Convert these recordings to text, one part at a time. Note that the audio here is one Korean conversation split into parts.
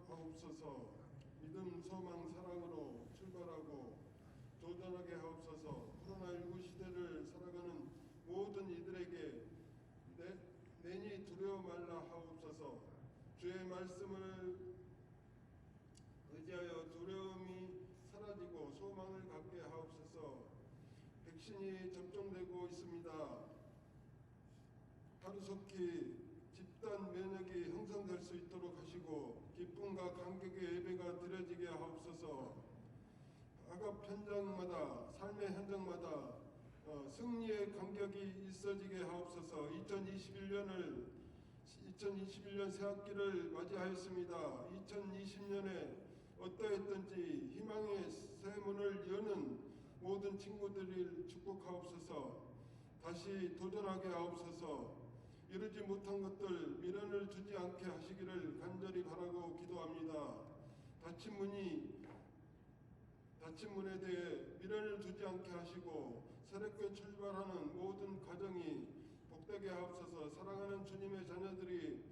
하옵소서. 믿음, 소망, 사랑으로 출발하고 도전하게 하옵소서. 코로나19 시대를 살아가는 모든 이들에게 내니 두려워 말라 하옵소서. 주의 말씀을 의지하여 두려움이 사라지고 소망을 갖게 하옵소서. 백신이 접종되고 있습니다. 하루속히 집단 면역이 형성될 수 있도록 하시고 기쁨과 감격의 예배가 드려지게 하옵소서. 학업 현장마다 삶의 현장마다 승리의 감격이 있어지게 하옵소서. 2021년 새학기를 맞이하였습니다. 2020년에 어떠했든지 희망의 새 문을 여는 모든 친구들을 축복하옵소서. 다시 도전하게 하옵소서. 이루지 못한 것들 미련을 두지 않게 하시기를 간절히 바라고 기도합니다. 닫힌 문에 대해 미련을 두지 않게 하시고 새롭게 출발하는 모든 가정이 복되게 하옵소서. 사랑하는 주님의 자녀들이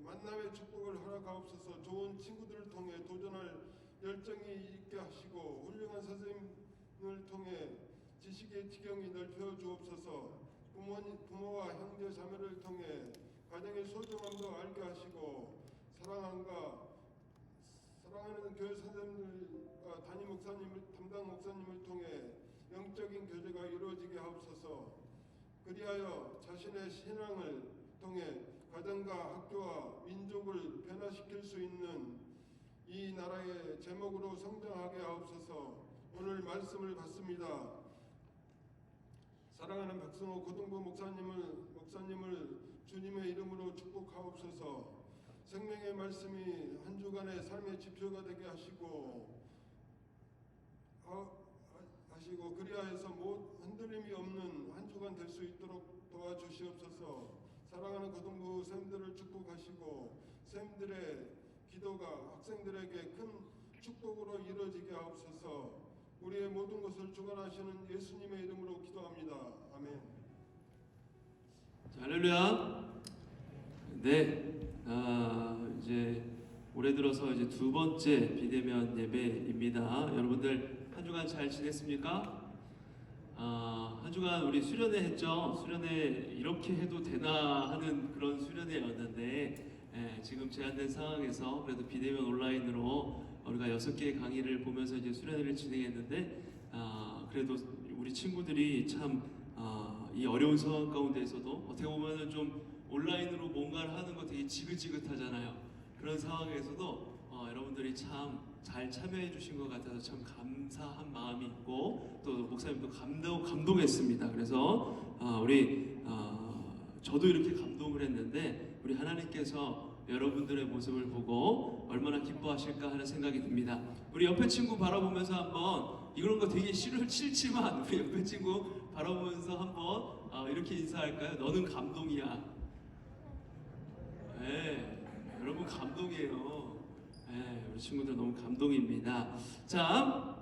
만남의 축복을 허락하옵소서. 좋은 친구들을 통해 도전할 열정이 있게 하시고 훌륭한 선생님을 통해 지식의 지경이 넓혀 주옵소서. 부모와 형제 자매를 통해 가정의 소중함도 알게 하시고 사랑하는 교회 선생님들과 담임 담당 목사님을 통해 영적인 교제가 이루어지게 하옵소서. 그리하여 자신의 신앙을 통해 가정과 학교와 민족을 변화시킬 수 있는 이 나라의 제목으로 성장하게 하옵소서. 오늘 말씀을 받습니다. 사랑하는 박승호 고등부 목사님을 주님의 이름으로 축복하옵소서. 생명의 말씀이 한 주간의 삶의 지표가 되게 하시고 그리하여서 흔들림이 없는 한 주간 될 수 있도록 도와주시옵소서. 사랑하는 고등부 쌤들을 축복하시고 쌤들의 기도가 학생들에게 큰 축복으로 이루어지게 하옵소서. 우리의 모든 것을 주관하시는 예수님의 이름으로 기도합니다. 아멘. 자, 할렐루야. 네, 이제 올해 들어서 이제 두 번째 비대면 예배입니다. 여러분들 한 주간 잘 지냈습니까? 한 주간 우리 수련회 했죠. 수련회 이렇게 해도 되나 하는 그런 수련회였는데 지금 제한된 상황에서 그래도 비대면 온라인으로 우리가 6개의 강의를 보면서 이제 수련회를 진행했는데 그래도 우리 친구들이 참 이 어려운 상황 가운데에서도 어떻게 보면은 좀 온라인으로 뭔가를 하는 거 되게 지긋지긋하잖아요. 그런 상황에서도 여러분들이 참 잘 참여해 주신 것 같아서 참 감사한 마음이 있고 또 목사님도 감동했습니다. 그래서 저도 이렇게 감동을 했는데 우리 하나님께서 여러분들의 모습을 보고 얼마나 기뻐하실까 하는 생각이 듭니다. 우리 옆에 친구 바라보면서 한번 이런 거 되게 싫지만 우리 옆에 친구 바라보면서 한번 이렇게 인사할까요? 너는 감동이야. 네, 여러분 감동이에요. 네, 우리 친구들 너무 감동입니다. 자,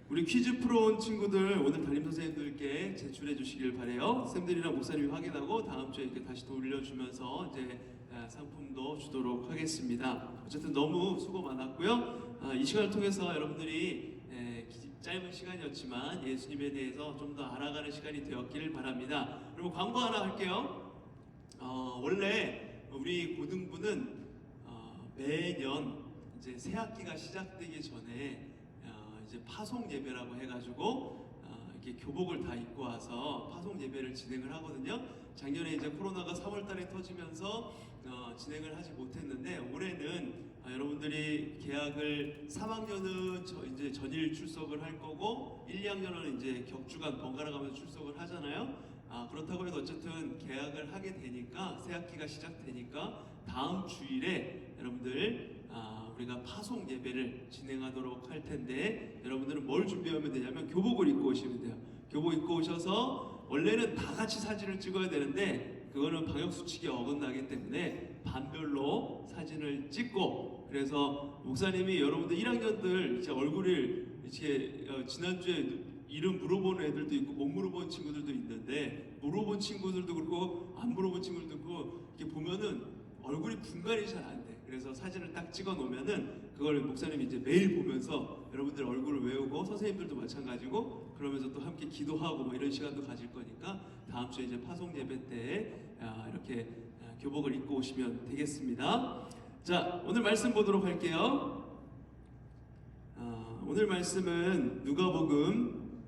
우리 퀴즈 프로 온 친구들 오늘 담임 선생님들께 제출해 주시길 바래요. 쌤들이랑 목사님이 확인하고 다음 주에 이렇게 다시 돌려주면서 이제 상품도 주도록 하겠습니다. 어쨌든 너무 수고 많았고요. 이 시간을 통해서 여러분들이 짧은 시간이었지만 예수님에 대해서 좀 더 알아가는 시간이 되었기를 바랍니다. 그리고 광고 하나 할게요. 원래 우리 고등부는 매년 이제 새 학기가 시작되기 전에 이제 파송 예배라고 해가지고 이렇게 교복을 다 입고 와서 파송 예배를 진행을 하거든요. 작년에 이제 코로나가 3월달에 터지면서 진행을 하지 못했는데 올해는 여러분들이 개학을 3학년은 이제 전일 출석을 할 거고 1, 2학년은 이제 격주간 번갈아 가면서 출석을 하잖아요. 그렇다고 해도 어쨌든 개학을 하게 되니까 새 학기가 시작되니까 다음 주일에 여러분들 우리가 파송 예배를 진행하도록 할 텐데 여러분들은 뭘 준비하면 되냐면 교복을 입고 오시면 돼요. 교복 입고 오셔서 원래는 다 같이 사진을 찍어야 되는데 그거는 방역수칙에 어긋나기 때문에 반별로 사진을 찍고 그래서 목사님이 여러분들 1학년들 이제 얼굴을 이렇게 지난주에 이름 물어보는 애들도 있고 못 물어본 친구들도 있는데 물어본 친구들도 그렇고 안 물어본 친구들도 그렇고 이렇게 보면은 얼굴이 분간이 잘 안 돼. 그래서 사진을 딱 찍어 놓으면은 그걸 목사님이 이제 매일 보면서 여러분들 얼굴을 외우고 선생님들도 마찬가지고 그러면서 또 함께 기도하고 뭐 이런 시간도 가질 거니까 다음 주에 이제 파송 예배 때 이렇게 교복을 입고 오시면 되겠습니다. 자, 오늘 말씀 보도록 할게요. 오늘 말씀은 누가복음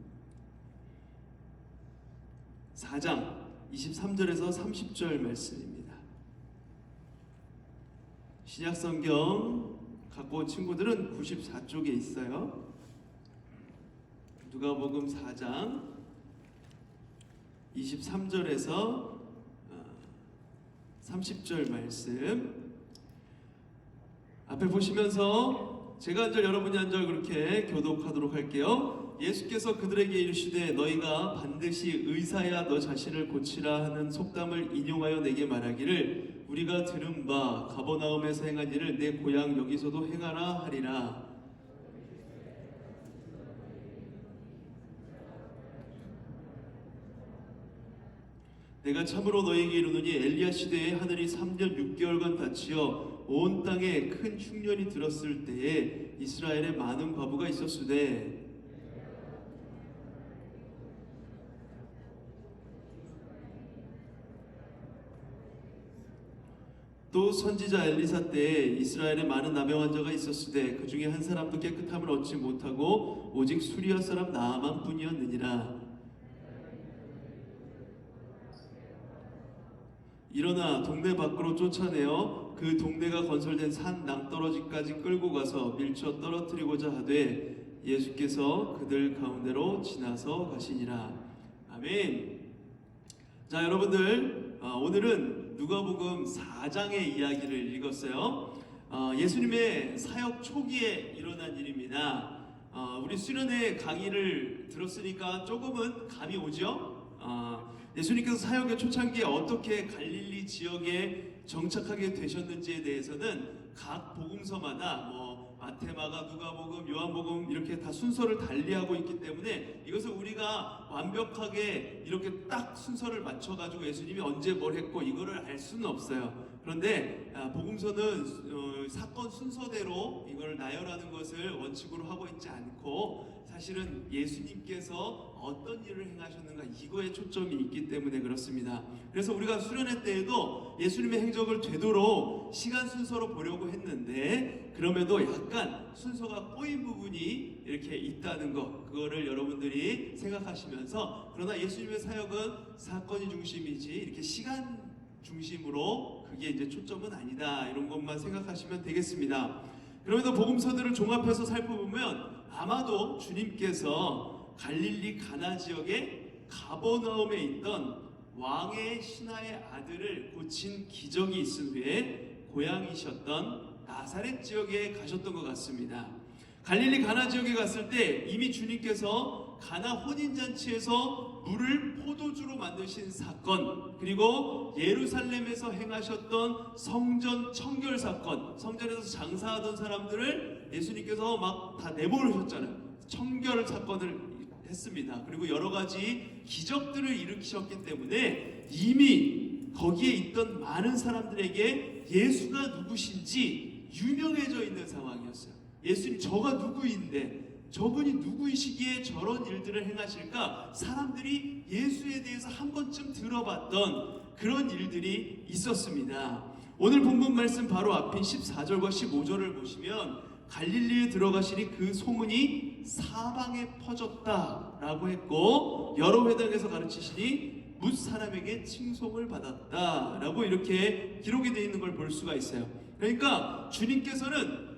4장 23절에서 30절 말씀입니다. 신약성경 갖고 온 친구들은 94쪽에 있어요. 누가복음 4장 23절에서 30절 말씀 앞에 보시면서 제가 한 절 여러분이 한 절 그렇게 교독하도록 할게요. 예수께서 그들에게 이르시되 너희가 반드시 의사야 너 자신을 고치라 하는 속담을 인용하여 내게 말하기를 우리가 들은 바 가버나움에서 행한 일을 내 고향 여기서도 행하라 하리라. 내가 참으로 너희에게 이르노니 엘리야 시대에 하늘이 3년 6개월간 닫히어 온 땅에 큰 흉년이 들었을 때에 이스라엘에 많은 과부가 있었으되 또 선지자 엘리사 때에 이스라엘에 많은 나병 환자가 있었으되 그 중에 한 사람도 깨끗함을 얻지 못하고 오직 수리아 사람 나아만 뿐이었느니라. 일어나 동네 밖으로 쫓아내어 그 동네가 건설된 산 낭떠러지까지 끌고 가서 밀쳐 떨어뜨리고자 하되 예수께서 그들 가운데로 지나서 가시니라. 아멘. 자, 여러분들 오늘은 누가복음 4장의 이야기를 읽었어요. 예수님의 사역 초기에 일어난 일입니다. 우리 수련회 강의를 들었으니까 조금은 감이 오죠? 예수님께서 사역의 초창기에 어떻게 갈릴리 지역에 정착하게 되셨는지에 대해서는 각 복음서마다 뭐 마태마가 누가복음 요한복음 이렇게 다 순서를 달리하고 있기 때문에 이것을 우리가 완벽하게 이렇게 딱 순서를 맞춰가지고 예수님이 언제 뭘 했고 이거를 알 수는 없어요. 그런데 복음서는 사건 순서대로 이걸 나열하는 것을 원칙으로 하고 있지 않고 사실은 예수님께서 어떤 일을 행하셨는가 이거에 초점이 있기 때문에 그렇습니다. 그래서 우리가 수련회 때에도 예수님의 행적을 되도록 시간 순서로 보려고 했는데 그럼에도 약간 순서가 꼬인 부분이 이렇게 있다는 것 그거를 여러분들이 생각하시면서 그러나 예수님의 사역은 사건이 중심이지 이렇게 시간 중심으로 그게 이제 초점은 아니다 이런 것만 생각하시면 되겠습니다. 그럼에도 복음서들을 종합해서 살펴보면 아마도 주님께서 갈릴리 가나 지역의 가버나움에 있던 왕의 신하의 아들을 고친 기적이 있은 후에 고향이셨던 나사렛 지역에 가셨던 것 같습니다. 갈릴리 가나 지역에 갔을 때 이미 주님께서 가나 혼인잔치에서 물을 포도주로 만드신 사건 그리고 예루살렘에서 행하셨던 성전 청결 사건 성전에서 장사하던 사람들을 예수님께서 막 다 내보내셨잖아요. 청결 사건을 했습니다. 그리고 여러 가지 기적들을 일으키셨기 때문에 이미 거기에 있던 많은 사람들에게 예수가 누구신지 유명해져 있는 상황이었어요. 예수님 저가 누구인데 저분이 누구이시기에 저런 일들을 행하실까 사람들이 예수에 대해서 한 번쯤 들어봤던 그런 일들이 있었습니다. 오늘 본문 말씀 바로 앞인 14절과 15절을 보시면 갈릴리에 들어가시니 그 소문이 사방에 퍼졌다라고 했고 여러 회당에서 가르치시니 뭇 사람에게 칭송을 받았다라고 이렇게 기록이 되어 있는 걸 볼 수가 있어요. 그러니까 주님께서는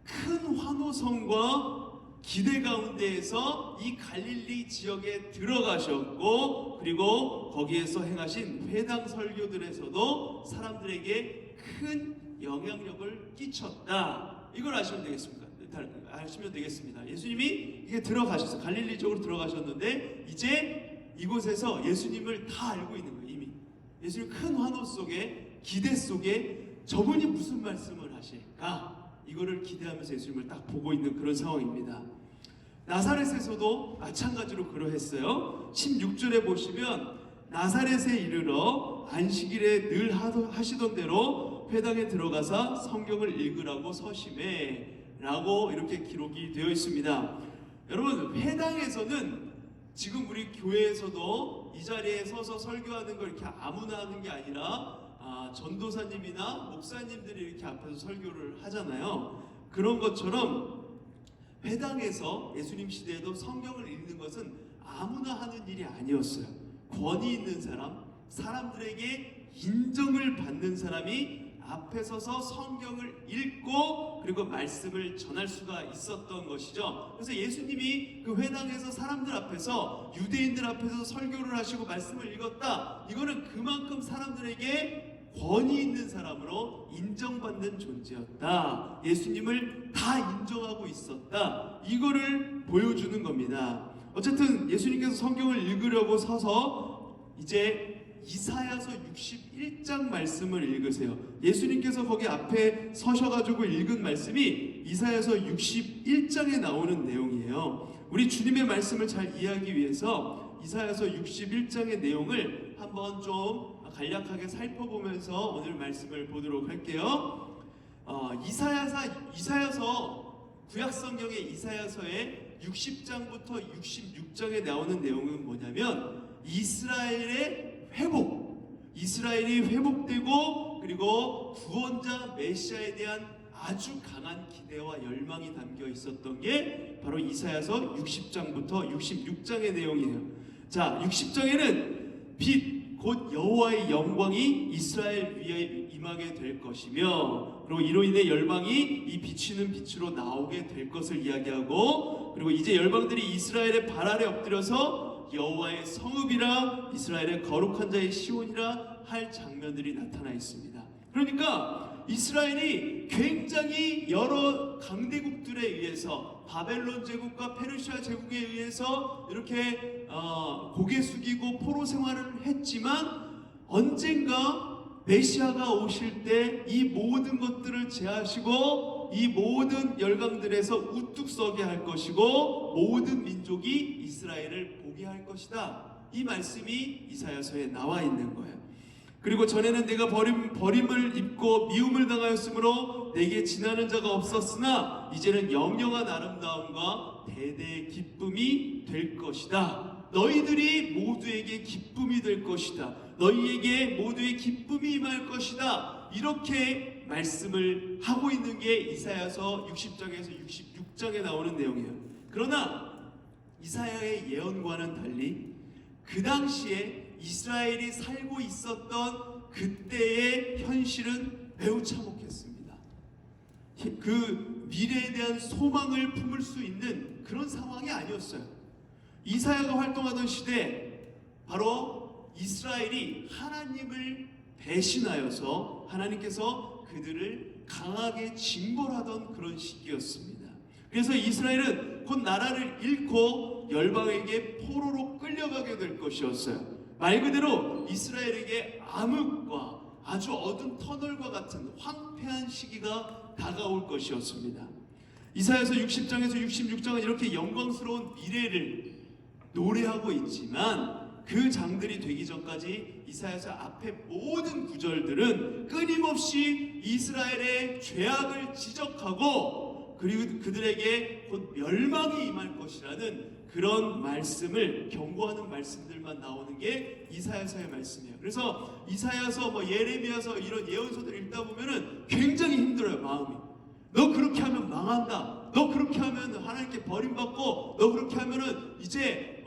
큰 환호성과 기대 가운데에서 이 갈릴리 지역에 들어가셨고 그리고 거기에서 행하신 회당 설교들에서도 사람들에게 큰 영향력을 끼쳤다. 이걸 아시면 되겠습니다. 예수님이 이게 들어가셨어요. 갈릴리 쪽으로 들어가셨는데 이제 이곳에서 예수님을 다 알고 있는 거예요. 이미 예수님 큰 환호 속에 기대 속에 저분이 무슨 말씀을 하실까 이거를 기대하면서 예수님을 딱 보고 있는 그런 상황입니다. 나사렛에서도 마찬가지로 그러했어요. 16절에 보시면 나사렛에 이르러 안식일에 늘 하시던 대로 회당에 들어가사 성경을 읽으라고 서심해 라고 이렇게 기록이 되어 있습니다. 여러분, 회당에서는 지금 우리 교회에서도 이 자리에 서서 설교하는 걸 이렇게 아무나 하는 게 아니라 전도사님이나 목사님들이 이렇게 앞에서 설교를 하잖아요. 그런 것처럼 회당에서 예수님 시대에도 성경을 읽는 것은 아무나 하는 일이 아니었어요. 권위 있는 사람, 사람들에게 인정을 받는 사람이 앞에 서서 성경을 읽고 그리고 말씀을 전할 수가 있었던 것이죠. 그래서 예수님이 그 회당에서 사람들 앞에서, 유대인들 앞에서 설교를 하시고 말씀을 읽었다. 이거는 그만큼 사람들에게 권위 있는 사람으로 인정받는 존재였다. 예수님을 다 인정하고 있었다. 이거를 보여주는 겁니다. 어쨌든 예수님께서 성경을 읽으려고 서서 이제 이사야서 61장 말씀을 읽으세요. 예수님께서 거기 앞에 서셔가지고 읽은 말씀이 이사야서 61장에 나오는 내용이에요. 우리 주님의 말씀을 잘 이해하기 위해서 이사야서 61장의 내용을 한번 좀 간략하게 살펴보면서 오늘 말씀을 보도록 할게요. 이사야서 구약성경의 이사야서의 60장부터 66장에 나오는 내용은 뭐냐면 이스라엘의 회복, 이스라엘이 회복되고 그리고 구원자 메시아에 대한 아주 강한 기대와 열망이 담겨 있었던 게 바로 이사야서 60장부터 66장의 내용이에요. 자, 60장에는 빛 곧 여호와의 영광이 이스라엘 위에 임하게 될 것이며 그리고 이로 인해 열방이 이 비치는 빛으로 나오게 될 것을 이야기하고 그리고 이제 열방들이 이스라엘의 발 아래 엎드려서 여호와의 성읍이라 이스라엘의 거룩한 자의 시온이라 할 장면들이 나타나 있습니다. 그러니까 이스라엘이 굉장히 여러 강대국들에 의해서 바벨론 제국과 페르시아 제국에 의해서 이렇게 고개 숙이고 포로 생활을 했지만 언젠가 메시아가 오실 때 이 모든 것들을 제하시고 이 모든 열강들에서 우뚝 서게 할 것이고 모든 민족이 이스라엘을 보게 할 것이다. 이 말씀이 이사야서에 나와 있는 거예요. 그리고 전에는 내가 버림을 입고 미움을 당하였으므로 내게 지나는 자가 없었으나 이제는 영영한 아름다움과 대대의 기쁨이 될 것이다. 너희들이 모두에게 기쁨이 될 것이다. 너희에게 모두의 기쁨이 임할 것이다. 이렇게 말씀을 하고 있는 게 이사야서 60장에서 66장에 나오는 내용이에요. 그러나 이사야의 예언과는 달리 그 당시에 이스라엘이 살고 있었던 그때의 현실은 매우 참혹했습니다. 그 미래에 대한 소망을 품을 수 있는 그런 상황이 아니었어요. 이사야가 활동하던 시대 바로 이스라엘이 하나님을 배신하여서 하나님께서 그들을 강하게 징벌하던 그런 시기였습니다. 그래서 이스라엘은 곧 나라를 잃고 열방에게 포로로 끌려가게 될 것이었어요. 말 그대로 이스라엘에게 암흑과 아주 어두운 터널과 같은 황폐한 시기가 다가올 것이었습니다. 이사야서 60장에서 66장은 이렇게 영광스러운 미래를 노래하고 있지만 그 장들이 되기 전까지 이사야서 앞에 모든 구절들은 끊임없이 이스라엘의 죄악을 지적하고 그리고 그들에게 곧 멸망이 임할 것이라는 그런 말씀을 경고하는 말씀들만 나오는 게 이사야서의 말씀이에요. 그래서 이사야서, 예레미야서 이런 예언서들 읽다 보면은 굉장히 힘들어요, 마음이. 너 그렇게 하면 망한다. 너 그렇게 하면 하나님께 버림받고, 너 그렇게 하면은 이제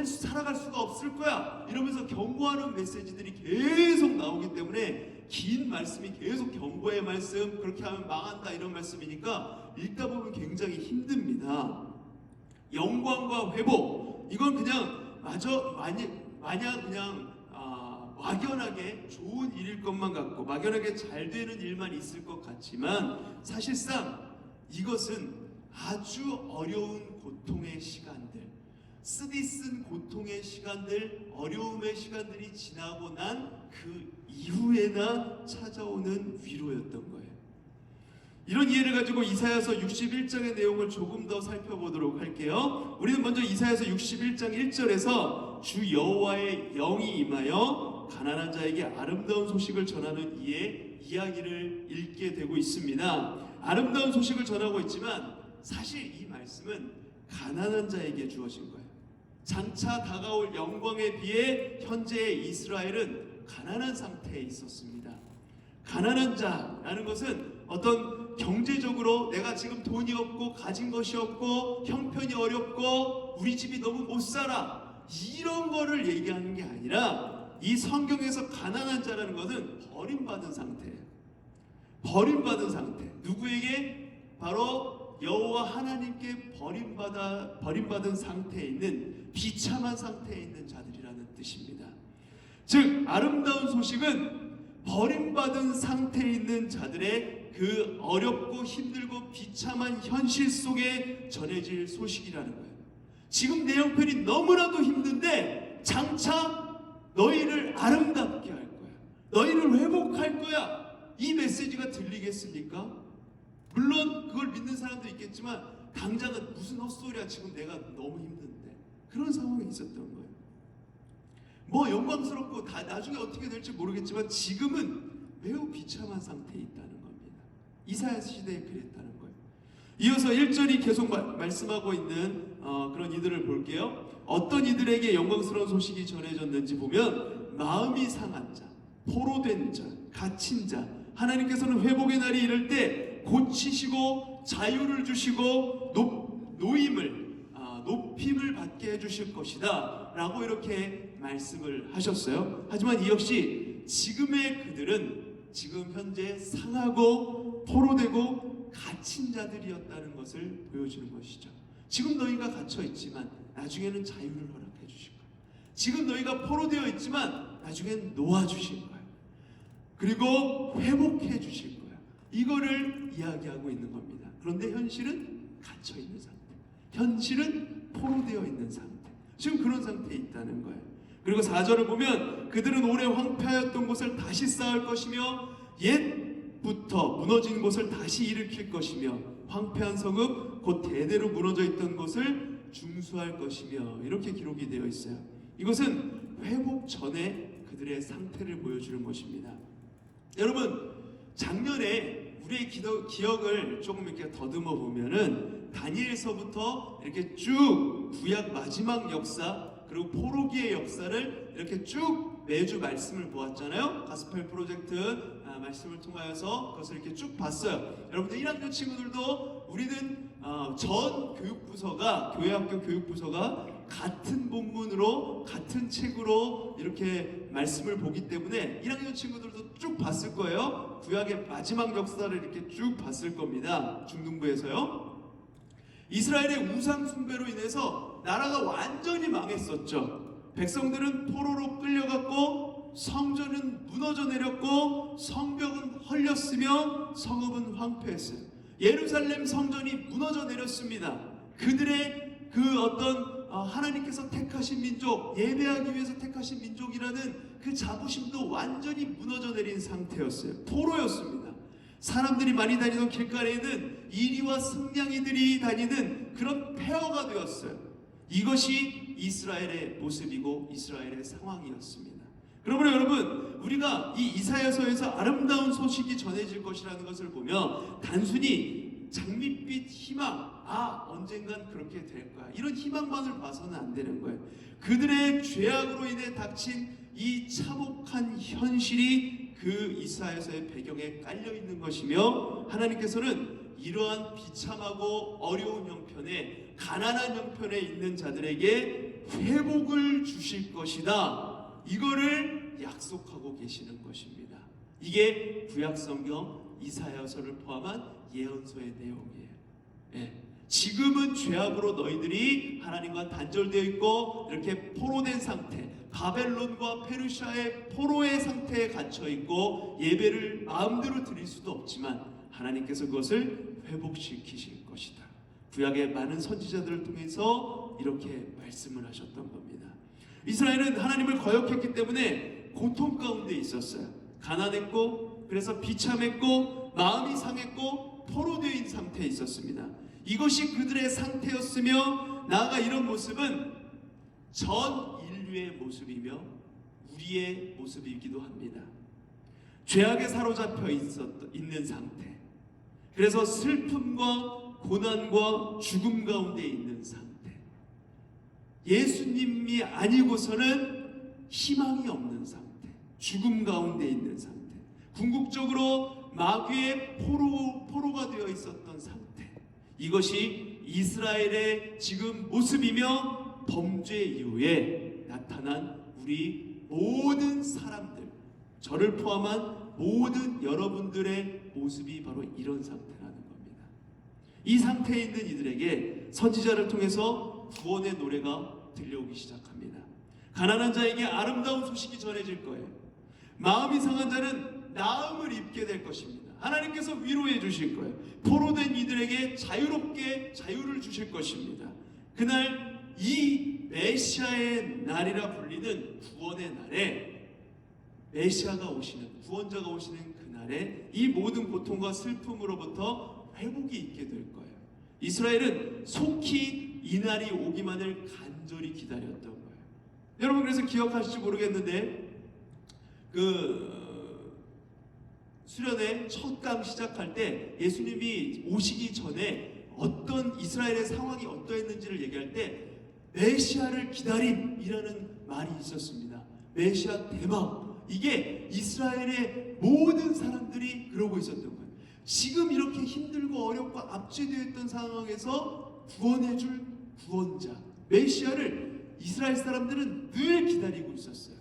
살아갈 수가 없을 거야. 이러면서 경고하는 메시지들이 계속 나오기 때문에 긴 말씀이 계속 경고의 말씀, 그렇게 하면 망한다 이런 말씀이니까 읽다 보면 굉장히 힘듭니다. 영광과 회복, 이건 그냥 마냥 그냥 막연하게 좋은 일일 것만 같고 막연하게 잘 되는 일만 있을 것 같지만 사실상 이것은 아주 어려운 고통의 시간들, 쓰디쓴 고통의 시간들, 어려움의 시간들이 지나고 난 그 이후에나 찾아오는 위로였던 거예요. 이런 이해를 가지고 이사야서 61장의 내용을 조금 더 살펴보도록 할게요. 우리는 먼저 이사야서 61장 1절에서 주 여호와의 영이 임하여 가난한 자에게 아름다운 소식을 전하는 이에 이야기를 읽게 되고 있습니다. 아름다운 소식을 전하고 있지만 사실 이 말씀은 가난한 자에게 주어진 거예요. 장차 다가올 영광에 비해 현재의 이스라엘은 가난한 상태에 있었습니다. 가난한 자라는 것은 어떤 경제적으로 내가 지금 돈이 없고 가진 것이 없고 형편이 어렵고 우리 집이 너무 못 살아 이런 거를 얘기하는 게 아니라 이 성경에서 가난한 자라는 것은 버림받은 상태예요. 버림받은 상태. 누구에게? 바로 여호와 하나님께 버림받은 상태에 있는 비참한 상태에 있는 자들이라는 뜻입니다. 즉 아름다운 소식은 버림받은 상태에 있는 자들의 그 어렵고 힘들고 비참한 현실 속에 전해질 소식이라는 거예요. 지금 내 형편이 너무나도 힘든데 장차 너희를 아름답게 할 거야. 너희를 회복할 거야. 이 메시지가 들리겠습니까? 물론 그걸 믿는 사람도 있겠지만 당장은 무슨 헛소리야, 지금 내가 너무 힘든데. 그런 상황이 있었던 거예요. 뭐 영광스럽고 다 나중에 어떻게 될지 모르겠지만 지금은 매우 비참한 상태에 있다는 겁니다. 이사야 시대에 그랬다는 거예요. 이어서 1절이 계속 말씀하고 있는 그런 이들을 볼게요. 어떤 이들에게 영광스러운 소식이 전해졌는지 보면 마음이 상한 자, 포로된 자, 갇힌 자, 하나님께서는 회복의 날이 이를 때 고치시고 자유를 주시고 높임을 받게 해주실 것이다 라고 이렇게 말씀을 하셨어요. 하지만 이 역시 지금의 그들은 지금 현재 상하고 포로되고 갇힌 자들이었다는 것을 보여주는 것이죠. 지금 너희가 갇혀 있지만 나중에는 자유를 허락해 주실 거예요. 지금 너희가 포로되어 있지만 나중엔 놓아주실 거예요. 그리고 회복해 주실 거예요. 이거를 이야기하고 있는 겁니다. 그런데 현실은 갇혀 있는 상태, 현실은 포로되어 있는 상태, 지금 그런 상태에 있다는 거예요. 그리고 4절을 보면 그들은 오래 황폐하였던 곳을 다시 쌓을 것이며 옛부터 무너진 곳을 다시 일으킬 것이며 황폐한 성읍 곧 대대로 무너져 있던 곳을 중수할 것이며 이렇게 기록이 되어 있어요. 이것은 회복 전에 그들의 상태를 보여주는 것입니다. 여러분, 작년에 우리의 기억을 조금 이렇게 더듬어 보면은 다니엘서부터 이렇게 쭉 구약 마지막 역사 그리고 포로기의 역사를 이렇게 쭉 매주 말씀을 보았잖아요. 가스펠 프로젝트 말씀을 통하여서 그것을 이렇게 쭉 봤어요. 여러분들 1학년 친구들도 우리는 전 교육부서가 교회학교 교육부서가 같은 본문으로 같은 책으로 이렇게 말씀을 보기 때문에 1학년 친구들도 쭉 봤을 거예요. 구약의 마지막 역사를 이렇게 쭉 봤을 겁니다. 중등부에서요. 이스라엘의 우상 숭배로 인해서 나라가 완전히 망했었죠. 백성들은 포로로 끌려갔고 성전은 무너져 내렸고 성벽은 헐렸으며 성읍은 황폐했어요. 예루살렘 성전이 무너져 내렸습니다. 그들의 그 어떤 하나님께서 택하신 민족, 예배하기 위해서 택하신 민족이라는 그 자부심도 완전히 무너져 내린 상태였어요. 포로였습니다. 사람들이 많이 다니던 길가에는 이리와 승냥이들이 다니는 그런 폐허가 되었어요. 이것이 이스라엘의 모습이고 이스라엘의 상황이었습니다. 그러므로 여러분, 우리가 이 이사야서에서 아름다운 소식이 전해질 것이라는 것을 보면 단순히 장밋빛 희망, 언젠간 그렇게 될 거야, 이런 희망만을 봐서는 안 되는 거예요. 그들의 죄악으로 인해 닥친 이 참혹한 현실이 그 이사야서의 배경에 깔려 있는 것이며 하나님께서는 이러한 비참하고 어려운 형편에, 가난한 형편에 있는 자들에게 회복을 주실 것이다, 이거를 약속하고 계시는 것입니다. 이게 구약성경 이사야서를 포함한 예언서의 내용이에요. 지금은 죄악으로 너희들이 하나님과 단절되어 있고 이렇게 포로된 상태, 바벨론과 페르시아의 포로의 상태에 갇혀 있고 예배를 마음대로 드릴 수도 없지만 하나님께서 그것을 회복시키실 것이다. 구약의 많은 선지자들을 통해서 이렇게 말씀을 하셨던 겁니다. 이스라엘은 하나님을 거역했기 때문에 고통 가운데 있었어요. 가난했고 그래서 비참했고 마음이 상했고 포로되어 있는 상태에 있었습니다. 이것이 그들의 상태였으며 나아가 이런 모습은 전 인류의 모습이며 우리의 모습이기도 합니다. 죄악에 사로잡혀 있는 상태. 그래서 슬픔과 고난과 죽음 가운데 있는 상태. 예수님이 아니고서는 희망이 없는 상태. 죽음 가운데 있는 상태. 궁극적으로 마귀의 포로가 되어 있었던 상태. 이것이 이스라엘의 지금 모습이며 범죄 이후에 나타난 우리 모든 사람들, 저를 포함한 모든 여러분들의 모습이 바로 이런 상태라는 겁니다. 이 상태에 있는 이들에게 선지자를 통해서 구원의 노래가 들려오기 시작합니다. 가난한 자에게 아름다운 소식이 전해질 거예요. 마음이 상한 자는 나음을 입게 될 것입니다. 하나님께서 위로해 주실 거예요. 포로된 이들에게 자유롭게 자유를 주실 것입니다. 그날 이 메시아의 날이라 불리는 구원의 날에 메시아가 오시는, 구원자가 오시는 그날에 이 모든 고통과 슬픔으로부터 회복이 있게 될 거예요. 이스라엘은 속히 이 날이 오기만을 간절히 기다렸던 거예요. 여러분 그래서 기억하실지 모르겠는데 수련회 첫 강 시작할 때 예수님이 오시기 전에 어떤 이스라엘의 상황이 어떠했는지를 얘기할 때 메시아를 기다림이라는 말이 있었습니다. 메시아 대망. 이게 이스라엘의 모든 사람들이 그러고 있었던 거예요. 지금 이렇게 힘들고 어렵고 압제되어 있던 상황에서 구원해줄 구원자 메시아를 이스라엘 사람들은 늘 기다리고 있었어요.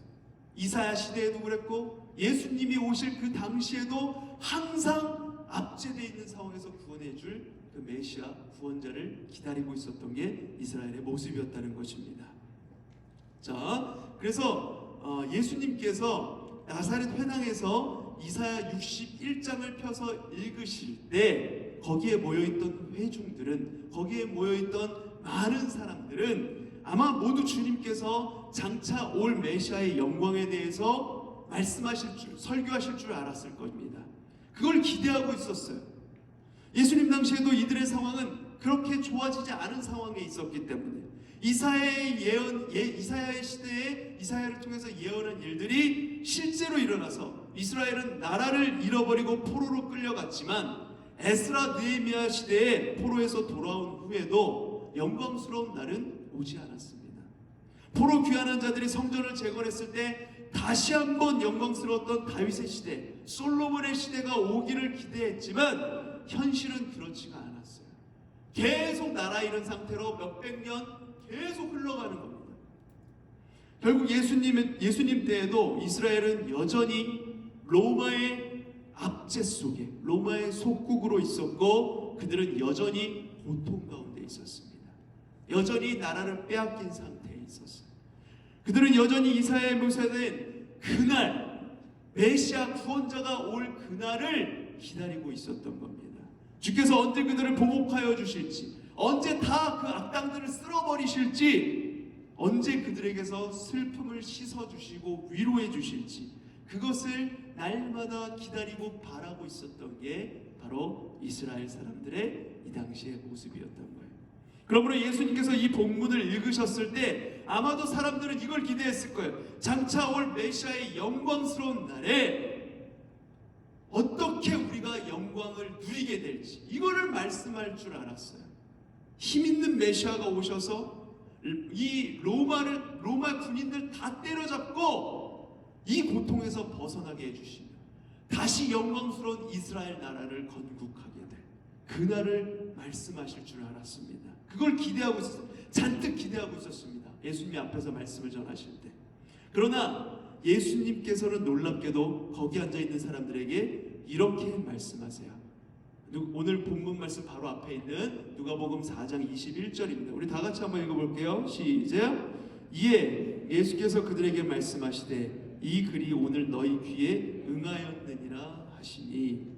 이사야 시대에도 그랬고 예수님이 오실 그 당시에도 항상 압제되어 있는 상황에서 구원해줄 그 메시아 구원자를 기다리고 있었던 게 이스라엘의 모습이었다는 것입니다. 자, 그래서 예수님께서 나사렛 회당에서 이사야 61장을 펴서 읽으실 때 거기에 모여있던 회중들은, 거기에 모여있던 많은 사람들은 아마 모두 주님께서 장차 올 메시아의 영광에 대해서 말씀하실 줄, 설교하실 줄 알았을 겁니다. 그걸 기대하고 있었어요. 예수님 당시에도 이들의 상황은 그렇게 좋아지지 않은 상황에 있었기 때문에 이사야의 시대에 이사야를 통해서 예언한 일들이 실제로 일어나서 이스라엘은 나라를 잃어버리고 포로로 끌려갔지만 에스라 느헤미야 시대에 포로에서 돌아온 후에도 영광스러운 날은 오지 않았습니다. 포로 귀환한 자들이 성전을 재건했을 때 다시 한번 영광스러웠던 다윗의 시대, 솔로몬의 시대가 오기를 기대했지만 현실은 그렇지가 않았어요. 계속 나라 잃은 상태로 몇백 년 계속 흘러가는 겁니다. 결국 예수님 때에도 이스라엘은 여전히 로마의 압제 속에, 로마의 속국으로 있었고 그들은 여전히 고통 가운데 있었습니다. 여전히 나라를 빼앗긴 상태에 있었어요. 그들은 여전히 이사야에 묘사된 그날 메시아 구원자가 올 그날을 기다리고 있었던 겁니다. 주께서 언제 그들을 보복하여 주실지, 언제 다 그 악당들을 쓸어버리실지, 언제 그들에게서 슬픔을 씻어주시고 위로해 주실지, 그것을 날마다 기다리고 바라고 있었던 게 바로 이스라엘 사람들의 이 당시의 모습이었던 거예요. 그러므로 예수님께서 이 본문을 읽으셨을 때 아마도 사람들은 이걸 기대했을 거예요. 장차 올 메시아의 영광스러운 날에 어떻게 우리가 영광을 누리게 될지 이거를 말씀할 줄 알았어요. 힘있는 메시아가 오셔서 이 로마 군인들 다 때려잡고 이 고통에서 벗어나게 해주시며 다시 영광스러운 이스라엘 나라를 건국하게 될 그날을 말씀하실 줄 알았습니다. 그걸 기대하고 있었어요. 잔뜩 기대하고 있었습니다. 예수님 앞에서 말씀을 전하실 때. 그러나 예수님께서는 놀랍게도 거기 앉아있는 사람들에게 이렇게 말씀하세요. 오늘 본문 말씀 바로 앞에 있는 누가복음 4장 21절입니다. 우리 다 같이 한번 읽어볼게요. 시작. 이에 예수께서 그들에게 말씀하시되 이 글이 오늘 너희 귀에 응하였느니라 하시니,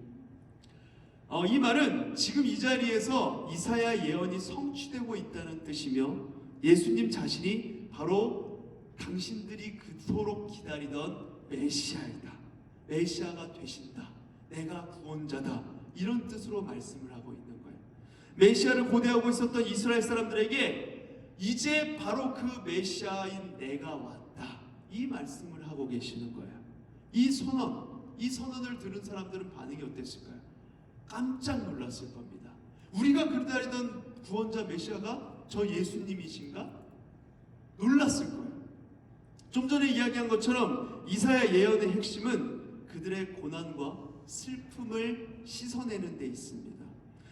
이 말은 지금 이 자리에서 이사야 예언이 성취되고 있다는 뜻이며 예수님 자신이 바로 당신들이 그토록 기다리던 메시아이다, 메시아가 되신다, 내가 구원자다, 이런 뜻으로 말씀을 하고 있는 거예요. 메시아를 고대하고 있었던 이스라엘 사람들에게 이제 바로 그 메시아인 내가 왔다, 이 말씀을 하고 계시는 거예요. 이 선언, 이 선언을 들은 사람들은 반응이 어땠을까요? 깜짝 놀랐을 겁니다. 우리가 기다리던 구원자 메시아가 저 예수님이신가? 놀랐을 거예요. 좀 전에 이야기한 것처럼 이사야 예언의 핵심은 그들의 고난과 슬픔을 씻어내는 데 있습니다.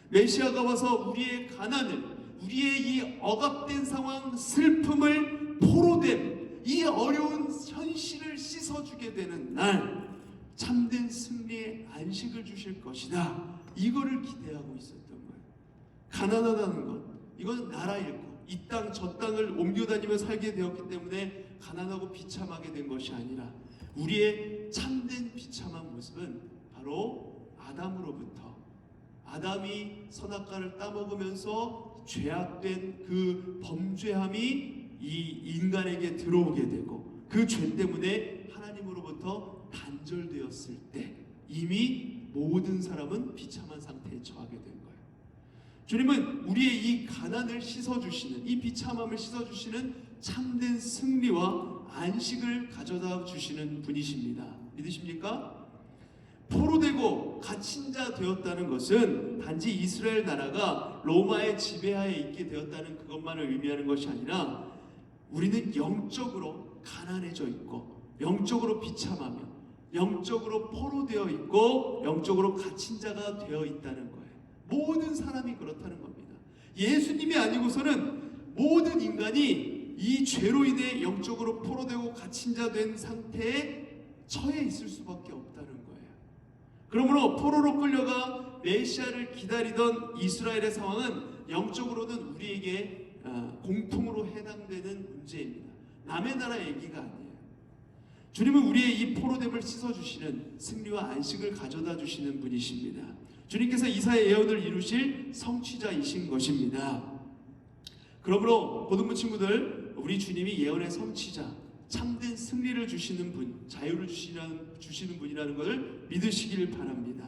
메시아가 와서 우리의 가난을, 우리의 이 억압된 상황, 슬픔을, 포로됨, 이 어려운 현실을 씻어주게 되는 날, 참된 승리의 안식을 주실 것이다. 이거를 기대하고 있었던 거예요. 가난하다는 것, 이건 나라일 것, 이 땅 저 땅을 옮겨다니며 살게 되었기 때문에 가난하고 비참하게 된 것이 아니라 우리의 참된 비참한 모습은 바로 아담으로부터, 아담이 선악과를 따먹으면서 죄악된 그 범죄함이 이 인간에게 들어오게 되고 그 죄 때문에 하나님으로부터 단절되었을 때 이미 모든 사람은 비참한 상태에 처하게 된 거예요. 주님은 우리의 이 가난을 씻어주시는, 이 비참함을 씻어주시는 참된 승리와 안식을 가져다 주시는 분이십니다. 믿으십니까? 포로되고 갇힌 자 되었다는 것은 단지 이스라엘 나라가 로마의 지배하에 있게 되었다는 그것만을 의미하는 것이 아니라 우리는 영적으로 가난해져 있고 영적으로 비참하며 영적으로 포로되어 있고 영적으로 갇힌 자가 되어 있다는 거예요. 모든 사람이 그렇다는 겁니다. 예수님이 아니고서는 모든 인간이 이 죄로 인해 영적으로 포로되고 갇힌 자 된 상태에 처해 있을 수밖에 없다는 거예요. 그러므로 포로로 끌려가 메시아를 기다리던 이스라엘의 상황은 영적으로는 우리에게 공통으로 해당되는 문제입니다. 남의 나라 얘기가 아니에요. 주님은 우리의 이 포로됨을 씻어주시는 승리와 안식을 가져다 주시는 분이십니다. 주님께서 이사의 예언을 이루실 성취자이신 것입니다. 그러므로 고등부 친구들, 우리 주님이 예언의 성취자, 참된 승리를 주시는 분, 자유를 주시는 분이라는 것을 믿으시길 바랍니다.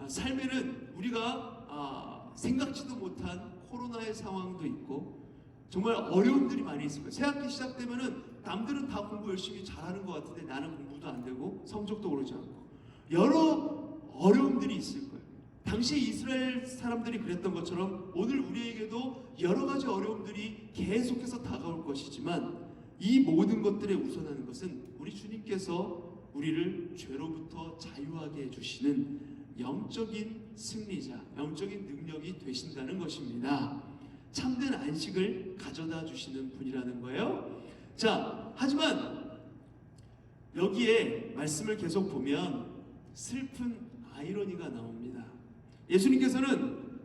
삶에는 우리가 생각지도 못한 코로나의 상황도 있고 정말 어려움들이 많이 있을 거예요. 새학기 시작되면은 남들은 다 공부 열심히 잘하는 것 같은데 나는 공부도 안 되고 성적도 오르지 않고 여러 어려움들이 있을 거예요. 당시 이스라엘 사람들이 그랬던 것처럼 오늘 우리에게도 여러 가지 어려움들이 계속해서 다가올 것이지만 이 모든 것들에 우선하는 것은 우리 주님께서 우리를 죄로부터 자유하게 해주시는 영적인 승리자, 영적인 능력이 되신다는 것입니다. 참된 안식을 가져다 주시는 분이라는 거예요. 자, 하지만 여기에 말씀을 계속 보면 슬픈 아이러니가 나옵니다. 예수님께서는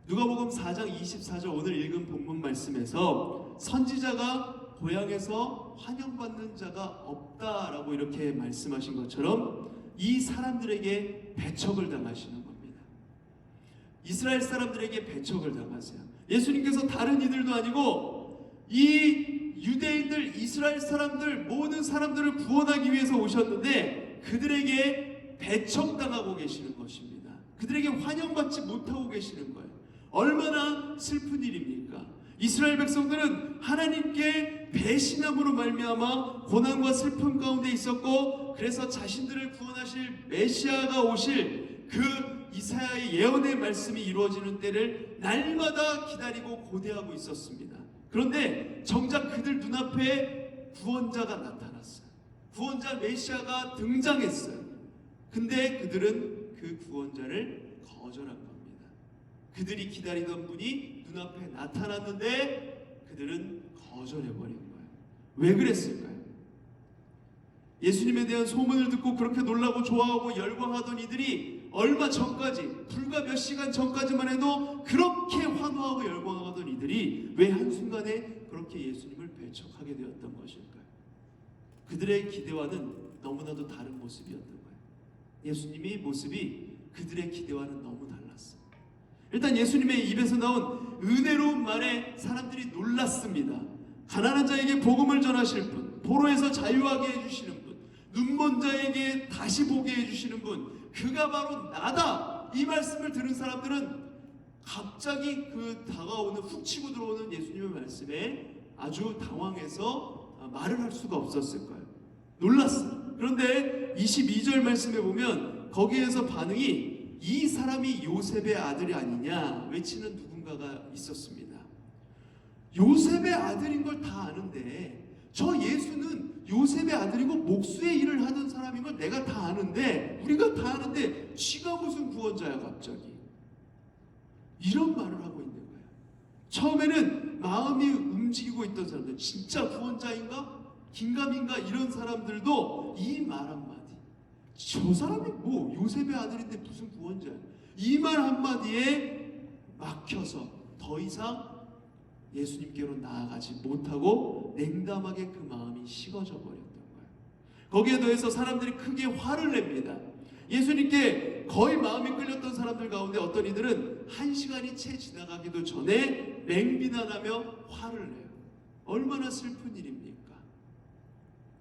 누가복음 4장 24절 오늘 읽은 본문 말씀에서 선지자가 고향에서 환영받는 자가 없다라고 이렇게 말씀하신 것처럼 이 사람들에게 배척을 당하시는 겁니다. 이스라엘 사람들에게 배척을 당하세요. 예수님께서 다른 이들도 아니고 이 유대인들, 이스라엘 사람들, 모든 사람들을 구원하기 위해서 오셨는데 그들에게 배척당하고 계시는 것입니다. 그들에게 환영받지 못하고 계시는 거예요. 얼마나 슬픈 일입니까? 이스라엘 백성들은 하나님께 배신함으로 말미암아 고난과 슬픔 가운데 있었고 그래서 자신들을 구원하실 메시아가 오실 그 이사야의 예언의 말씀이 이루어지는 때를 날마다 기다리고 고대하고 있었습니다. 그런데 정작 그들 눈앞에 구원자가 나타났어요. 구원자 메시아가 등장했어요. 근데 그들은 그 구원자를 거절한 겁니다. 그들이 기다리던 분이 눈앞에 나타났는데 그들은 거절해버린 거예요. 왜 그랬을까요? 예수님에 대한 소문을 듣고 그렇게 놀라고 좋아하고 열광하던 이들이 얼마 전까지, 불과 몇 시간 전까지만 해도 그렇게 환호하고 열광하던 이들이 왜 한순간에 그렇게 예수님을 배척하게 되었던 것일까요? 그들의 기대와는 너무나도 다른 모습이었던 거예요. 예수님의 모습이 그들의 기대와는 너무 달랐어요. 일단 예수님의 입에서 나온 은혜로운 말에 사람들이 놀랐습니다. 가난한 자에게 복음을 전하실 분, 포로에서 자유하게 해주시는 분, 눈먼 자에게 다시 보게 해주시는 분, 그가 바로 나다. 이 말씀을 들은 사람들은 갑자기 그 다가오는, 훅 치고 들어오는 예수님의 말씀에 아주 당황해서 말을 할 수가 없었을 거예요. 놀랐어요. 그런데 9절에 22절 말씀에 보면 거기에서 반응이 이 사람이 요셉의 아들이 아니냐 외치는 누군가가 있었습니다. 요셉의 아들인 걸 다 아는데 저 예수는 요셉의 아들이고 목수의 일을 하던 사람인 걸 내가 다 아는데 우리가 다 아는데 쥐가 무슨 구원자야 갑자기. 이런 말을 하고 있는 거예요. 처음에는 마음이 움직이고 있던 사람들, 진짜 구원자인가? 긴가민가? 이런 사람들도 이 말 한마디, 저 사람이 뭐 요셉의 아들인데 무슨 구원자야, 이 말 한마디에 막혀서 더 이상 예수님께로 나아가지 못하고 냉담하게 그 마음이 식어져 버렸던 거예요. 거기에 더해서 사람들이 크게 화를 냅니다. 예수님께 거의 마음이 끌렸던 사람들 가운데 어떤 이들은 1시간이 채 지나가기도 전에 맹비난하며 화를 내요. 얼마나 슬픈 일입니까?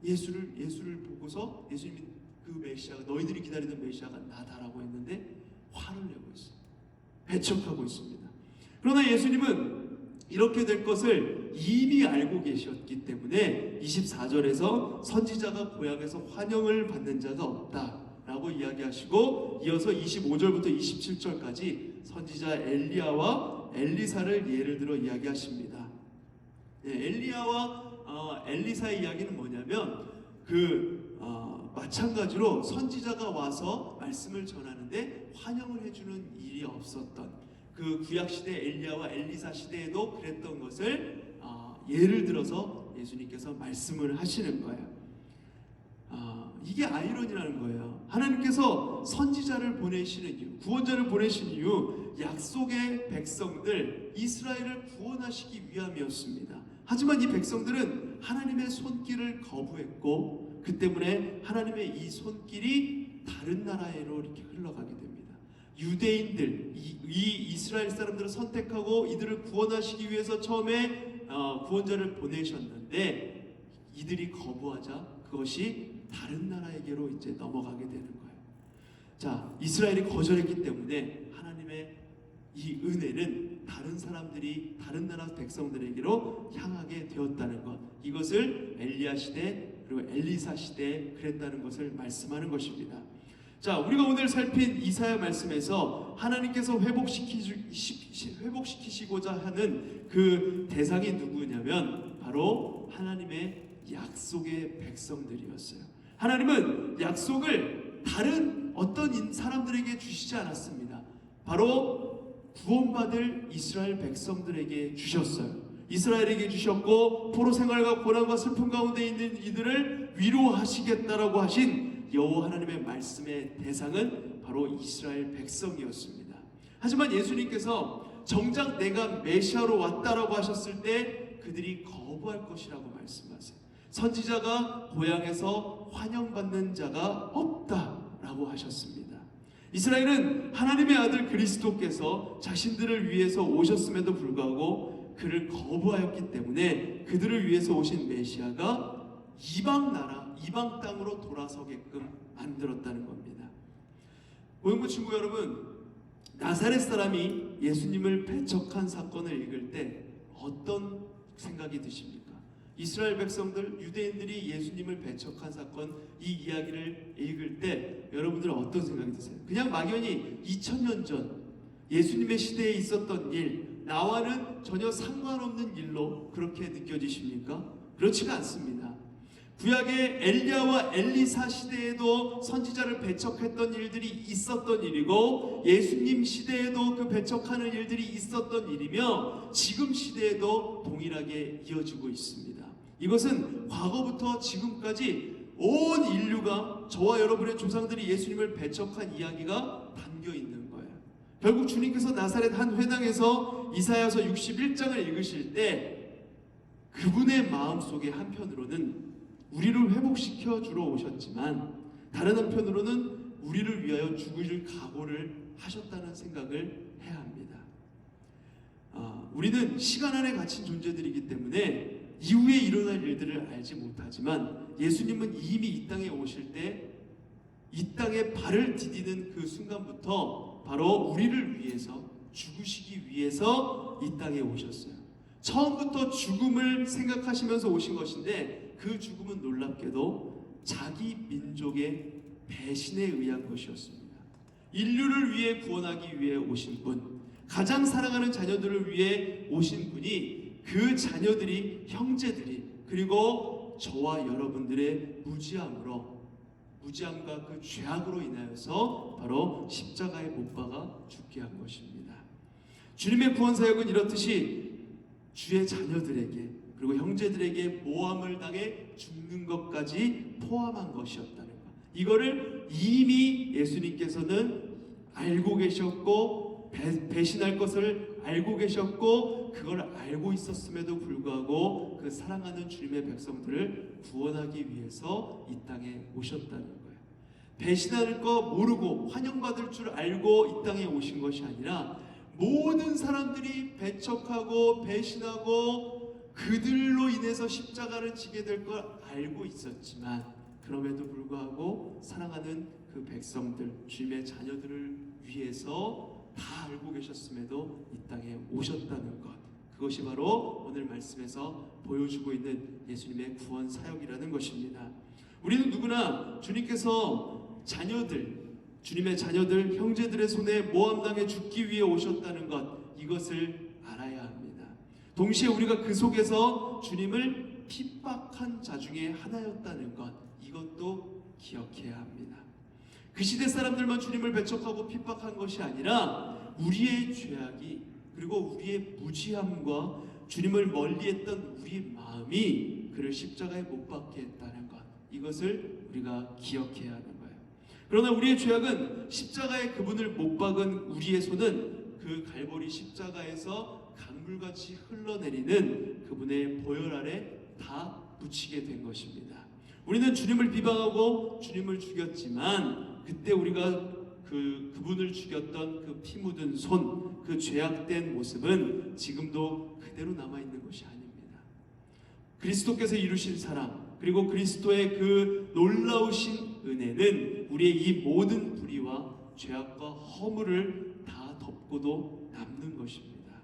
예수를 보고서 예수님이 그 메시아가, 너희들이 기다리던 메시아가 나다라고 했는데 화를 내고 있어요. 배척하고 있습니다. 그러나 예수님은 이렇게 될 것을 이미 알고 계셨기 때문에 24절에서 선지자가 고향에서 환영을 받는 자가 없다 라고 이야기하시고, 이어서 25절부터 27절까지 선지자 엘리야와 엘리사를 예를 들어 이야기하십니다. 엘리야와 엘리사의 이야기는 뭐냐면 마찬가지로 선지자가 와서 말씀을 전하는데 환영을 해주는 일이 없었던 그 구약시대 엘리야와 엘리사 시대에도 그랬던 것을 예를 들어서 예수님께서 말씀을 하시는 거예요. 이게 아이러니라는 거예요. 하나님께서 선지자를 보내시는 이유, 구원자를 보내신 이유, 약속의 백성들 이스라엘을 구원하시기 위함이었습니다. 하지만 이 백성들은 하나님의 손길을 거부했고 그 때문에 하나님의 이 손길이 다른 나라로 이렇게 흘러가게 됩니다. 유대인들, 이 이스라엘 사람들을 선택하고 이들을 구원하시기 위해서 처음에 구원자를 보내셨는데 이들이 거부하자 그것이 다른 나라에게로 이제 넘어가게 되는 거예요. 자, 이스라엘이 거절했기 때문에 하나님의 이 은혜는 다른 사람들이, 다른 나라 백성들에게로 향하게 되었다는 것, 이것을 엘리야 시대 그리고 엘리사 시대에 그랬다는 것을 말씀하는 것입니다. 자, 우리가 오늘 살핀 이사야 말씀에서 하나님께서 회복시키시고자 하는 그 대상이 누구냐면 바로 하나님의 약속의 백성들이었어요. 하나님은 약속을 다른 어떤 사람들에게 주시지 않았습니다. 바로 구원받을 이스라엘 백성들에게 주셨어요. 이스라엘에게 주셨고 포로 생활과 고난과 슬픔 가운데 있는 이들을 위로하시겠다라고 하신 여호와 하나님의 말씀의 대상은 바로 이스라엘 백성이었습니다. 하지만 예수님께서 정작 내가 메시아로 왔다라고 하셨을 때 그들이 거부할 것이라고 말씀하세요. 선지자가 고향에서 환영받는 자가 없다라고 하셨습니다. 이스라엘은 하나님의 아들 그리스도께서 자신들을 위해서 오셨음에도 불구하고 그를 거부하였기 때문에 그들을 위해서 오신 메시아가 이방 나라, 이방 땅으로 돌아서게끔 만들었다는 겁니다. 고용부 친구 여러분, 나사렛 사람이 예수님을 배척한 사건을 읽을 때 어떤 생각이 드십니까? 이스라엘 백성들, 유대인들이 예수님을 배척한 사건, 이 이야기를 읽을 때 여러분들은 어떤 생각이 드세요? 그냥 막연히 2000년 전 예수님의 시대에 있었던 일, 나와는 전혀 상관없는 일로 그렇게 느껴지십니까? 그렇지가 않습니다. 구약의 엘리야와 엘리사 시대에도 선지자를 배척했던 일들이 있었던 일이고 예수님 시대에도 그 배척하는 일들이 있었던 일이며 지금 시대에도 동일하게 이어지고 있습니다. 이것은 과거부터 지금까지 온 인류가, 저와 여러분의 조상들이 예수님을 배척한 이야기가 담겨 있는 거예요. 결국 주님께서 나사렛 한 회당에서 이사야서 61장을 읽으실 때 그분의 마음속에 한편으로는 우리를 회복시켜 주러 오셨지만 다른 한편으로는 우리를 위하여 죽으실 각오를 하셨다는 생각을 해야 합니다. 우리는 시간 안에 갇힌 존재들이기 때문에 이후에 일어날 일들을 알지 못하지만 예수님은 이미 이 땅에 오실 때 이 땅에 발을 디디는 그 순간부터 바로 우리를 위해서 죽으시기 위해서 이 땅에 오셨어요. 처음부터 죽음을 생각하시면서 오신 것인데 그 죽음은 놀랍게도 자기 민족의 배신에 의한 것이었습니다. 인류를 위해 구원하기 위해 오신 분, 가장 사랑하는 자녀들을 위해 오신 분이 그 자녀들이, 형제들이, 그리고 저와 여러분들의 무지함과 그 죄악으로 인하여서 바로 십자가에 못 박아 죽게 한 것입니다. 주님의 구원 사역은 이렇듯이 주의 자녀들에게 그리고 형제들에게 모함을 당해 죽는 것까지 포함한 것이었다는 것. 이거를 이미 예수님께서는 알고 계셨고 배신할 것을 알고 계셨고 그걸 알고 있었음에도 불구하고 그 사랑하는 주님의 백성들을 구원하기 위해서 이 땅에 오셨다는 거예요. 배신할 거 모르고 환영받을 줄 알고 이 땅에 오신 것이 아니라 모든 사람들이 배척하고 배신하고 그들로 인해서 십자가를 지게 될 걸 알고 있었지만 그럼에도 불구하고 사랑하는 그 백성들, 주님의 자녀들을 위해서 다 알고 계셨음에도 이 땅에 오셨다는 것, 그것이 바로 오늘 말씀에서 보여주고 있는 예수님의 구원 사역이라는 것입니다. 우리는 누구나 주님께서 주님의 자녀들, 형제들의 손에 모함당해 죽기 위해 오셨다는 것, 이것을 알아야 합니다. 동시에 우리가 그 속에서 주님을 핍박한 자 중에 하나였다는 것, 이것도 기억해야 합니다. 그 시대 사람들만 주님을 배척하고 핍박한 것이 아니라 우리의 죄악이, 그리고 우리의 무지함과 주님을 멀리했던 우리의 마음이 그를 십자가에 못 박게 했다는 것, 이것을 우리가 기억해야 하는 거예요. 그러나 우리의 죄악은 십자가에 그분을 못 박은 우리의 손은 그 갈보리 십자가에서 강물같이 흘러내리는 그분의 보혈 아래 다 묻히게 된 것입니다. 우리는 주님을 비방하고 주님을 죽였지만 그때 우리가 그분을 죽였던 그 피 묻은 손, 그 죄악된 모습은 지금도 그대로 남아있는 것이 아닙니다. 그리스도께서 이루신 사랑, 그리고 그리스도의 그 놀라우신 은혜는 우리의 이 모든 불의와 죄악과 허물을 다 덮고도 남는 것입니다.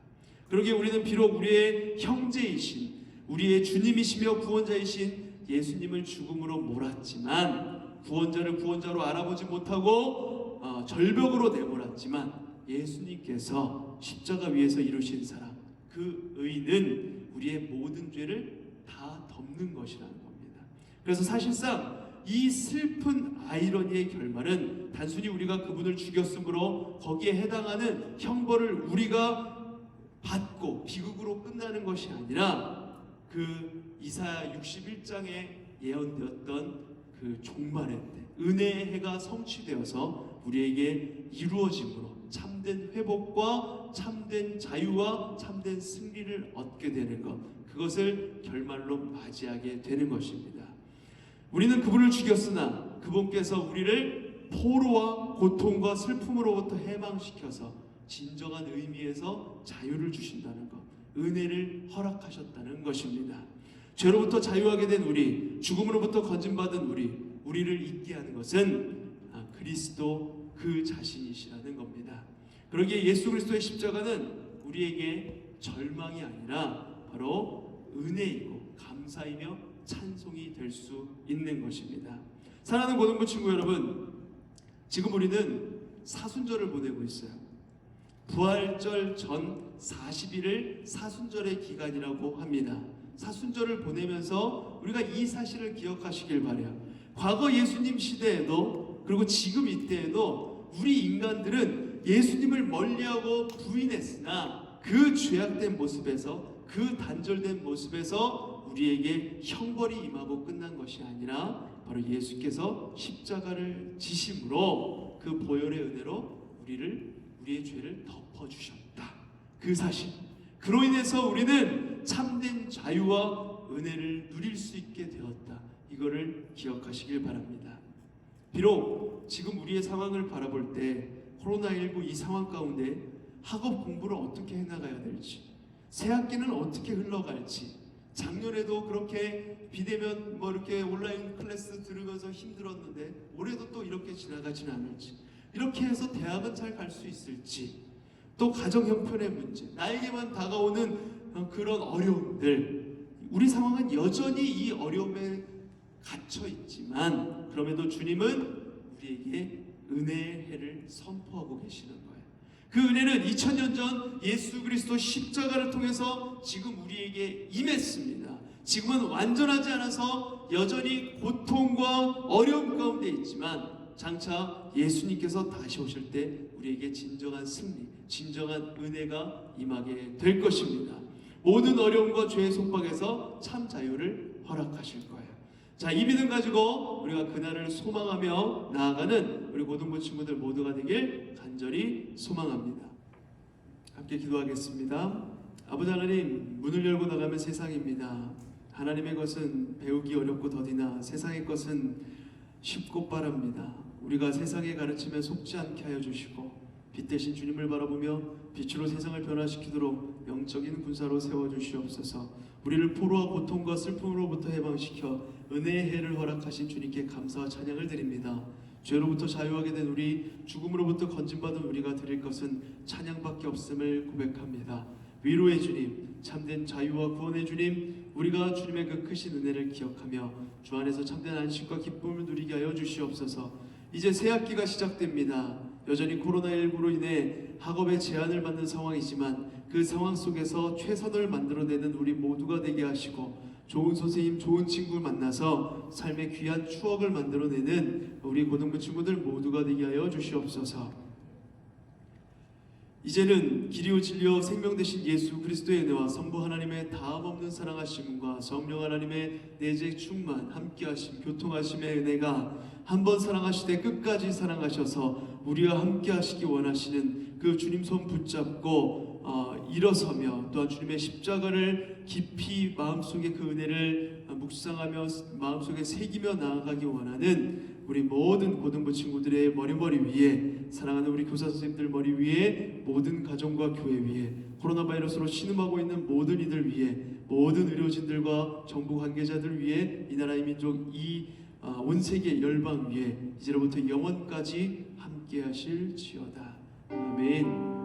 그러기에 우리는 비록 우리의 형제이신, 우리의 주님이시며 구원자이신 예수님을 죽음으로 몰았지만, 구원자를 구원자로 알아보지 못하고 절벽으로 내몰았지만, 예수님께서 십자가 위에서 이루신 사랑, 그 의는 우리의 모든 죄를 다 덮는 것이라는 겁니다. 그래서 사실상 이 슬픈 아이러니의 결말은 단순히 우리가 그분을 죽였으므로 거기에 해당하는 형벌을 우리가 받고 비극으로 끝나는 것이 아니라 그 이사야 61장에 예언되었던 그 종말의 때 은혜의 해가 성취되어서 우리에게 이루어짐으로 참된 회복과 참된 자유와 참된 승리를 얻게 되는 것, 그것을 결말로 맞이하게 되는 것입니다. 우리는 그분을 죽였으나 그분께서 우리를 포로와 고통과 슬픔으로부터 해방시켜서 진정한 의미에서 자유를 주신다는 것, 은혜를 허락하셨다는 것입니다. 죄로부터 자유하게 된 우리, 죽음으로부터 건진받은 우리를 잊게 하는 것은 그리스도 그 자신이시라는 겁니다. 그러기에 예수 그리스도의 십자가는 우리에게 절망이 아니라 바로 은혜이고 감사이며 찬송이 될 수 있는 것입니다. 사랑하는 고등부 친구 여러분, 지금 우리는 사순절을 보내고 있어요. 부활절 전 40일을 사순절의 기간이라고 합니다. 사순절을 보내면서 우리가 이 사실을 기억하시길 바라요. 과거 예수님 시대에도 그리고 지금 이때에도 우리 인간들은 예수님을 멀리하고 부인했으나 그 죄악된 모습에서, 그 단절된 모습에서 우리에게 형벌이 임하고 끝난 것이 아니라 바로 예수께서 십자가를 지심으로 그 보혈의 은혜로 우리의 죄를 덮어주셨다. 그 사실, 그로 인해서 우리는 참된 자유와 은혜를 누릴 수 있게 되었다. 이거를 기억하시길 바랍니다. 비록 지금 우리의 상황을 바라볼 때 코로나19 이 상황 가운데 학업 공부를 어떻게 해나가야 될지, 새학기는 어떻게 흘러갈지, 작년에도 그렇게 비대면 이렇게 온라인 클래스 들으면서 힘들었는데 올해도 또 이렇게 지나가진 않을지, 이렇게 해서 대학은 잘 갈 수 있을지, 또 가정 형편의 문제, 나에게만 다가오는 그런 어려움들, 우리 상황은 여전히 이 어려움에 갇혀 있지만 그럼에도 주님은 우리에게 은혜의 해를 선포하고 계시는 거예요. 그 은혜는 2000년 전 예수 그리스도 십자가를 통해서 지금 우리에게 임했습니다. 지금은 완전하지 않아서 여전히 고통과 어려움 가운데 있지만 장차 예수님께서 다시 오실 때 우리에게 진정한 승리, 진정한 은혜가 임하게 될 것입니다. 모든 어려움과 죄의 속박에서 참 자유를 허락하실 거예요. 자, 이 믿음 가지고 우리가 그날을 소망하며 나아가는 우리 고등부 친구들 모두가 되길 간절히 소망합니다. 함께 기도하겠습니다. 아버지 하나님, 문을 열고 나가면 세상입니다. 하나님의 것은 배우기 어렵고 더디나 세상의 것은 쉽고 빠릅니다. 우리가 세상의 가르침에 속지 않게 하여 주시고 빛 대신 주님을 바라보며 빛으로 세상을 변화시키도록 영적인 군사로 세워주시옵소서. 우리를 포로와 고통과 슬픔으로부터 해방시켜 은혜의 해를 허락하신 주님께 감사와 찬양을 드립니다. 죄로부터 자유하게 된 우리, 죽음으로부터 건진받은 우리가 드릴 것은 찬양밖에 없음을 고백합니다. 위로의 주님, 참된 자유와 구원의 주님, 우리가 주님의 그 크신 은혜를 기억하며 주 안에서 참된 안식과 기쁨을 누리게 하여 주시옵소서. 이제 새 학기가 시작됩니다. 여전히 코로나19로 인해 학업에 제한을 받는 상황이지만 그 상황 속에서 최선을 만들어내는 우리 모두가 되게 하시고 좋은 선생님, 좋은 친구를 만나서 삶의 귀한 추억을 만들어내는 우리 고등부 친구들 모두가 되게 하여 주시옵소서. 이제는 길이요 진리요 생명 되신 예수 그리스도의 은혜와 성부 하나님의 다함없는 사랑하심과 성령 하나님의 내재 충만 함께하심 교통하심의 은혜가 한 번 사랑하시되 끝까지 사랑하셔서 우리와 함께하시기 원하시는 그 주님 손 붙잡고 일어서며 또한 주님의 십자가를 깊이 마음속에 그 은혜를 묵상하며 마음속에 새기며 나아가기 원하는 우리 모든 고등부 친구들의 머리 위에, 사랑하는 우리 교사 선생님들 머리 위에, 모든 가정과 교회 위에, 코로나 바이러스로 신음하고 있는 모든 이들 위에, 모든 의료진들과 정부 관계자들 위에, 이 나라의 민족, 온 세계 열방 위에 이제로부터 영원까지 함께 하실지어다. 아멘.